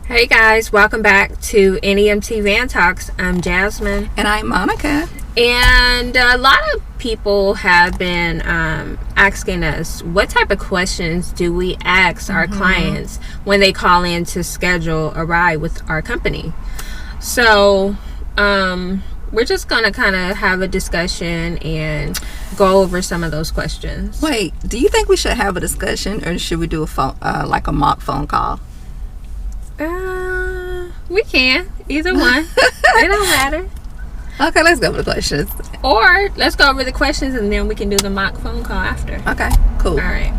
Hey guys, welcome back to NEMT Van Talks. I'm Jasmine. And I'm Monica. And a lot of people have been asking us, what type of questions do we ask our clients when they call in to schedule a ride with our company? So we're just going to kind of have a discussion and go over some of those questions. Wait, do you think we should have a discussion, or should we do a phone, like a mock phone call? We can. Either one. It don't matter. Okay, let's go over the questions. Or let's go over the questions and then we can do the mock phone call after. Okay, cool. All right.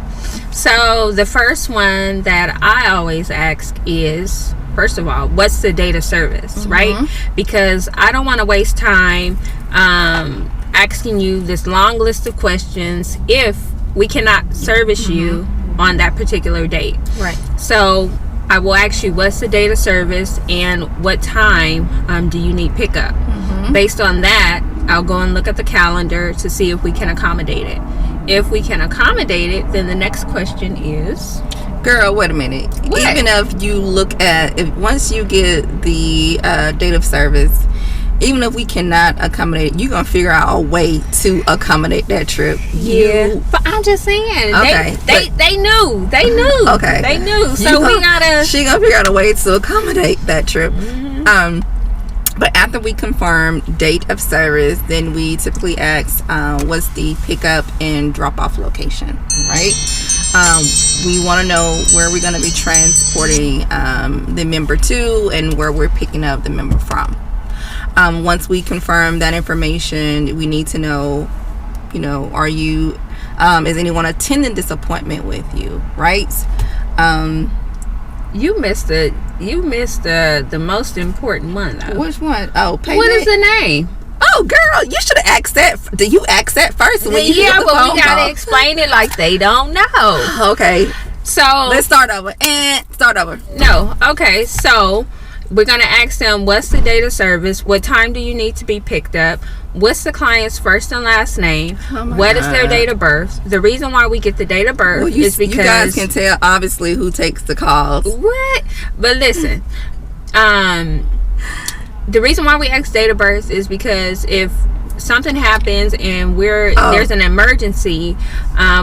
So the first one that I always ask is, first of all, what's the date of service, right? Because I don't want to waste time asking you this long list of questions if we cannot service you on that particular date. Right. So I will ask you, what's the date of service and what time do you need pickup? Based on that, I'll go and look at the calendar to see if we can accommodate it. If we can accommodate it, then the next question is... Girl, wait a minute. What? Even if you look at, once you get the date of service, even if we cannot accommodate, you're going to figure out a way to accommodate that trip. But I'm just saying, Okay, they knew. Okay. They knew. So we gotta... She going to figure out a way to accommodate that trip. But after we confirm date of service, then we typically ask what's the pickup and drop-off location, right? We want to know where we're going to be transporting the member to and where we're picking up the member from. Once we confirm that information, we need to know, are you, is anyone attending this appointment with you, right? You missed the most important one, though. Which one? Oh, payday. What is the name? Oh, girl, you should have asked that. Did you ask that first? When you Yeah, but we gotta explain it like they don't know. Okay, So let's start over. Start over. No. Okay. So we're gonna ask them, what's the date of service? What time do you need to be picked up? What's the client's first and last name? What is their date of birth? The reason why we get the date of birth is because you guys can tell obviously who takes the calls. What? But listen, the reason why we ask date of birth is because if something happens and there's an emergency,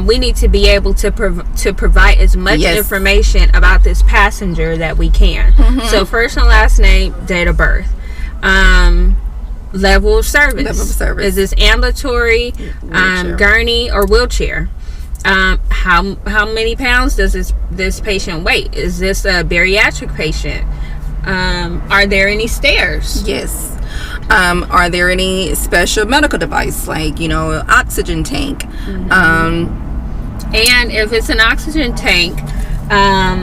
we need to be able to provide as much information about this passenger that we can. So first and last name, date of birth, level of service. Is this ambulatory, gurney, or wheelchair? How many pounds does this patient weigh? Is this a bariatric patient? Are there any stairs? Yes. Are there any special medical device, like oxygen tank? And if it's an oxygen tank,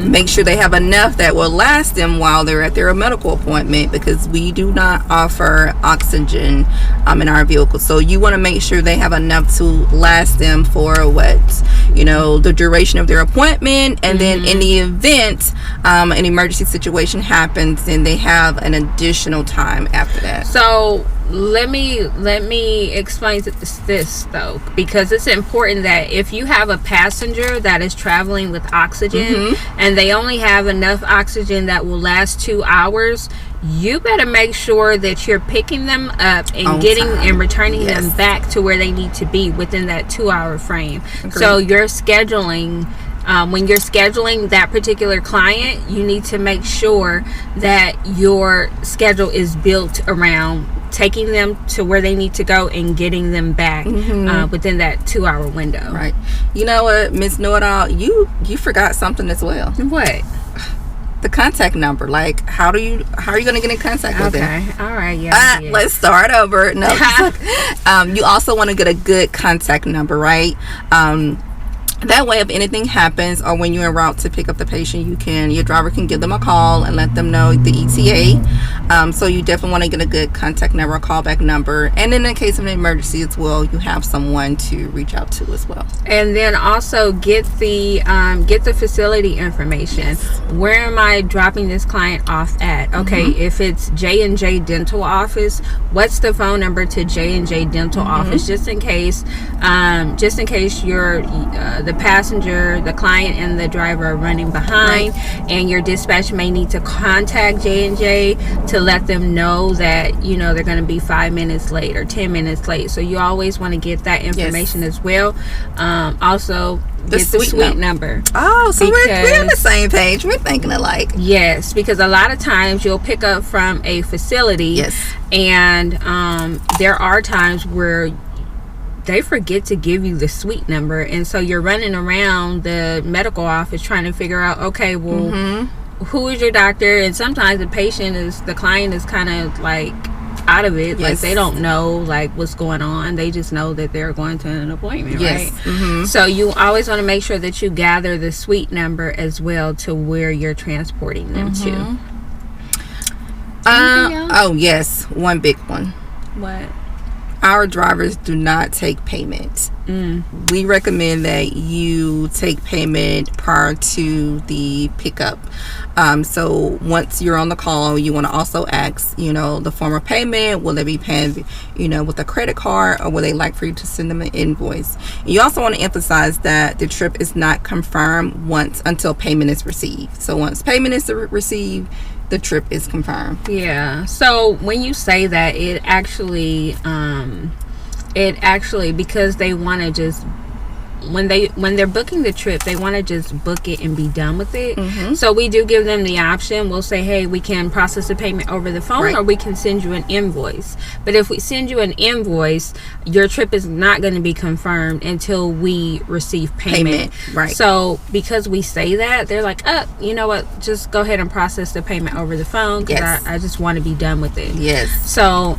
make sure they have enough that will last them while they're at their medical appointment, because we do not offer oxygen in our vehicle. So you want to make sure they have enough to last them for the duration of their appointment, and then in the event an emergency situation happens, then they have an additional time after that. So let me explain this though, because it's important that if you have a passenger that is traveling with oxygen and they only have enough oxygen that will last 2 hours, you better make sure that you're picking them up and and returning them back to where they need to be within that 2 hour frame. Agreed. So you're scheduling, when you're scheduling that particular client, you need to make sure that your schedule is built around taking them to where they need to go and getting them back within that 2 hour window. Right. You know what, Miss Know-It-All, you forgot something as well. What? The contact number. Like, how are you going to get in contact with them? Okay. All right. Yeah. Let's start over. No. You also want to get a good contact number, right? That way, if anything happens or when you're en route to pick up the patient, your driver can give them a call and let them know the ETA. So you definitely want to get a good contact number, a callback number, and in the case of an emergency as well, you have someone to reach out to as well. And then also get the facility information. Yes. Where am I dropping this client off at? Okay, if it's J&J Dental Office, what's the phone number to J&J Dental Office, just in case you're the passenger, the client, and the driver are running behind, and your dispatch may need to contact J&J to let them know that, you know, they're going to be 5 minutes late or 10 minutes late. So you always want to get that information as well. Also, get the suite number. Oh, so we're on the same page. We're thinking alike. Yes, because a lot of times you'll pick up from a facility, and there are times where they forget to give you the suite number, and so you're running around the medical office trying to figure out, okay, well, who is your doctor? And sometimes the client is kind of like out of it, like they don't know like what's going on. They just know that they're going to an appointment, right? So you always want to make sure that you gather the suite number as well to where you're transporting them to. Oh yes, one big one. What? Our drivers do not take payment. We recommend that you take payment prior to the pickup. So once you're on the call, you want to also ask, you know, the form of payment. Will they be paying, you know, with a credit card, or will they like for you to send them an invoice? You also want to emphasize that the trip is not confirmed until payment is received. So once payment is received, the trip is confirmed. Yeah. So when you say that, it actually because they want to just, when they're booking the trip, they want to just book it and be done with it. So we do give them the option. We'll say, hey, we can process the payment over the phone, or we can send you an invoice. But if we send you an invoice, your trip is not going to be confirmed until we receive payment. So because we say that, they're like, you know what, just go ahead and process the payment over the phone, because I just want to be done with it. So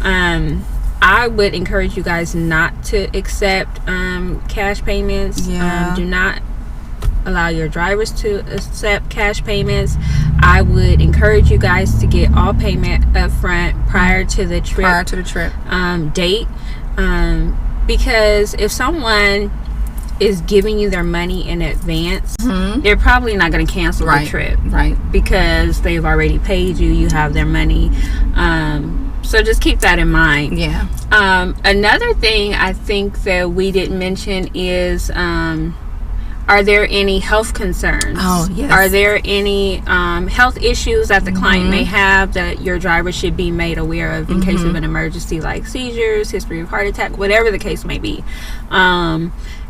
I would encourage you guys not to accept cash payments. Do not allow your drivers to accept cash payments. I would encourage you guys to get all payment up front prior to the trip. Date. Because if someone is giving you their money in advance, they're probably not going to cancel the trip. Because they've already paid you. You have their money. So just keep that in mind. Another thing I think that we didn't mention is, are there any health concerns? Are there any health issues that the client may have that your driver should be made aware of in case of an emergency, like seizures, history of heart attack, whatever the case may be?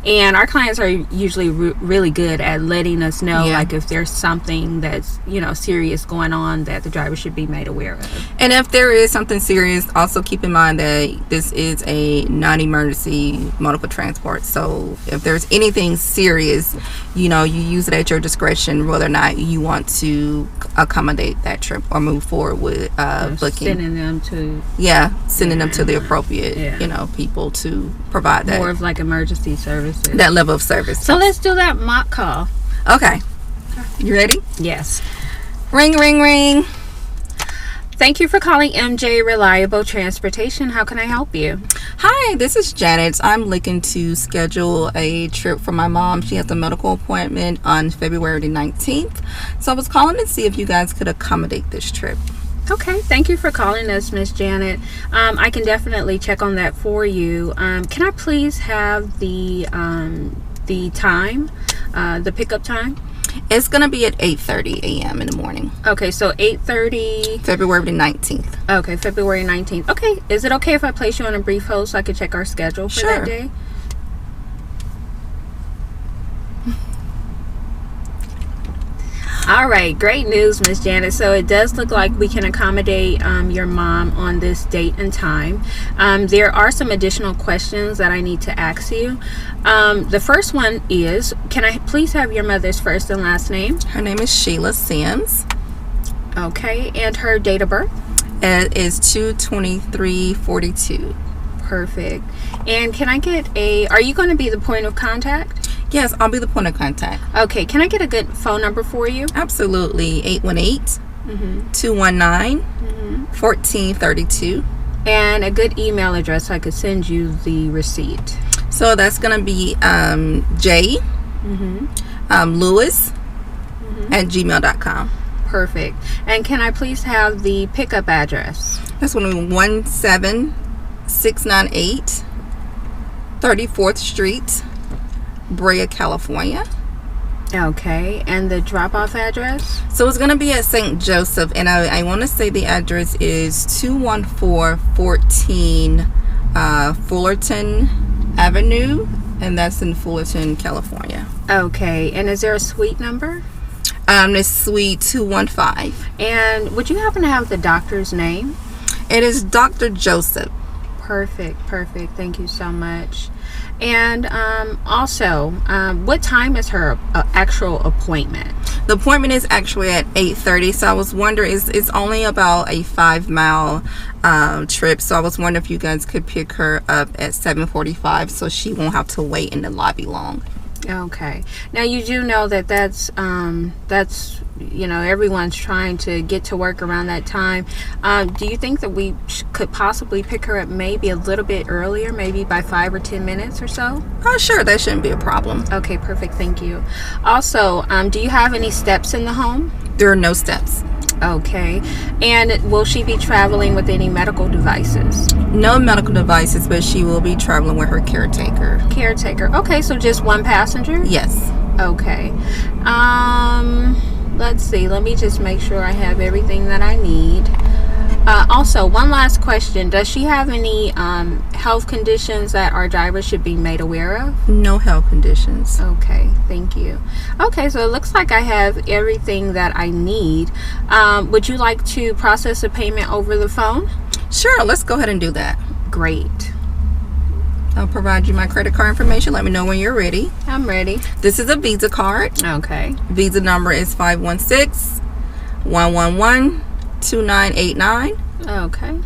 And our clients are usually really good at letting us know, like, if there's something that's, you know, serious going on that the driver should be made aware of. And if there is something serious, also keep in mind that this is a non-emergency medical transport. So if there's anything serious, you know, you use it at your discretion whether or not you want to accommodate that trip or move forward with booking. Sending them to the appropriate, you know, people to provide that. More of like emergency services. That level of service. So let's do that mock call. Okay. You ready? Yes. Ring, ring, ring. Thank you for calling MJ Reliable Transportation. How can I help you? Hi, this is Janet. I'm looking to schedule a trip for my mom. She has a medical appointment on February the 19th. So I was calling to see if you guys could accommodate this trip. Okay, thank you for calling us, Miss Janet. I can definitely check on that for you. Can I please have the time, the pickup time? It's going to be at 8:30 a.m. in the morning. Okay, so 8:30. February the 19th. Okay, February 19th. Okay, is it okay if I place you on a brief hold so I can check our schedule for that day? All right, great news, Miss Janet. So it does look like we can accommodate your mom on this date and time. There are some additional questions that I need to ask you. The first one is, can I please have your mother's first and last name? Her name is Sheila Sims. Okay, and her date of birth? It is 2/23/42. Perfect. And can I get are you going to be the point of contact? Yes, I'll be the point of contact. Okay, can I get a good phone number for you? Absolutely. 818-219-1432. And a good email address I could send you the receipt. So that's going to be J Lewis at gmail.com. Perfect. And can I please have the pickup address? That's going to be 17698 34th Street, Brea, California. Okay, and the drop-off address? So it's going to be at St. Joseph, and I want to say the address is 21414 Fullerton Avenue, and that's in Fullerton, California. Okay, and is there a suite number? It's suite 215. And would you happen to have the doctor's name? It is Dr. Joseph. Perfect. Thank you so much. And also, what time is her actual appointment? The appointment is actually at 8:30. So I was wondering, it's only about a 5-mile trip. So I was wondering if you guys could pick her up at 7:45, so she won't have to wait in the lobby long. Okay. Now you do know that's everyone's trying to get to work around that time. Do you think that we could possibly pick her up maybe a little bit earlier, maybe by 5 or 10 minutes or so? Oh, sure, that shouldn't be a problem. Okay, perfect. Thank you. Also, do you have any steps in the home? There are no steps. Okay. And will she be traveling with any medical devices? No medical devices, but she will be traveling with her caretaker. Okay, so just one passenger? Yes. Okay. Let's see. Let me just make sure I have everything that I need. Also, one last question. Does she have any health conditions that our driver should be made aware of? No health conditions. Okay, thank you. Okay, so it looks like I have everything that I need. Would you like to process a payment over the phone? Sure, let's go ahead and do that. Great. I'll provide you my credit card information. Let me know when you're ready. I'm ready. This is a Visa card. Okay. Visa number is 516-111-2989. Okay.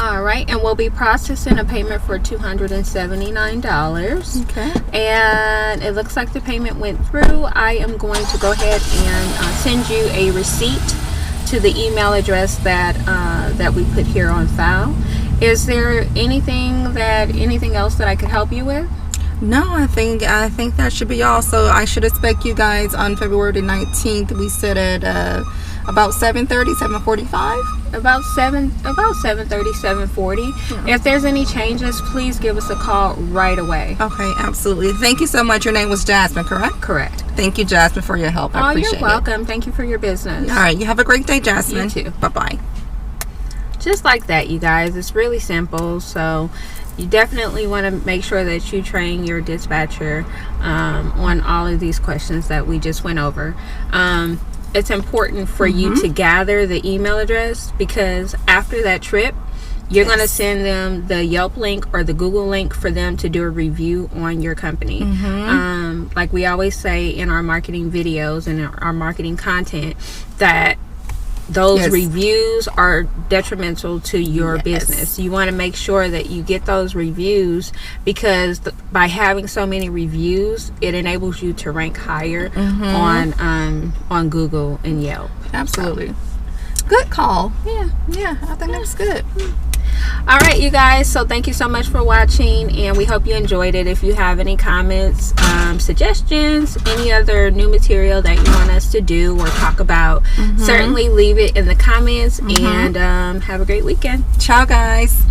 All right, and we'll be processing a payment for $279. Okay. And it looks like the payment went through. I am going to go ahead and send you a receipt to the email address that we put here on file. Is there anything else that I could help you with? No, I think that should be all. So I should expect you guys on February 19th. We said at about 7:30, 7:45. About 7:30, 7:40. Yeah. If there's any changes, please give us a call right away. Okay, absolutely. Thank you so much. Your name was Jasmine, correct? Correct. Thank you, Jasmine, for your help. I appreciate it. You're welcome. Thank you for your business. All right, you have a great day, Jasmine. You too. Bye-bye. Just like that, you guys. It's really simple. So you definitely want to make sure that you train your dispatcher on all of these questions that we just went over. It's important for you to gather the email address, because after that trip, you're going to send them the Yelp link or the Google link for them to do a review on your company. Like we always say in our marketing videos and our marketing content, that those reviews are detrimental to your business. You want to make sure that you get those reviews, because by having so many reviews, it enables you to rank higher on Google and Yelp. Absolutely. Good call. Yeah, I think that's good. All right, you guys, so thank you so much for watching, and we hope you enjoyed it. If you have any comments, suggestions, any other new material that you want us to do or talk about, certainly leave it in the comments. And have a great weekend. Ciao, guys.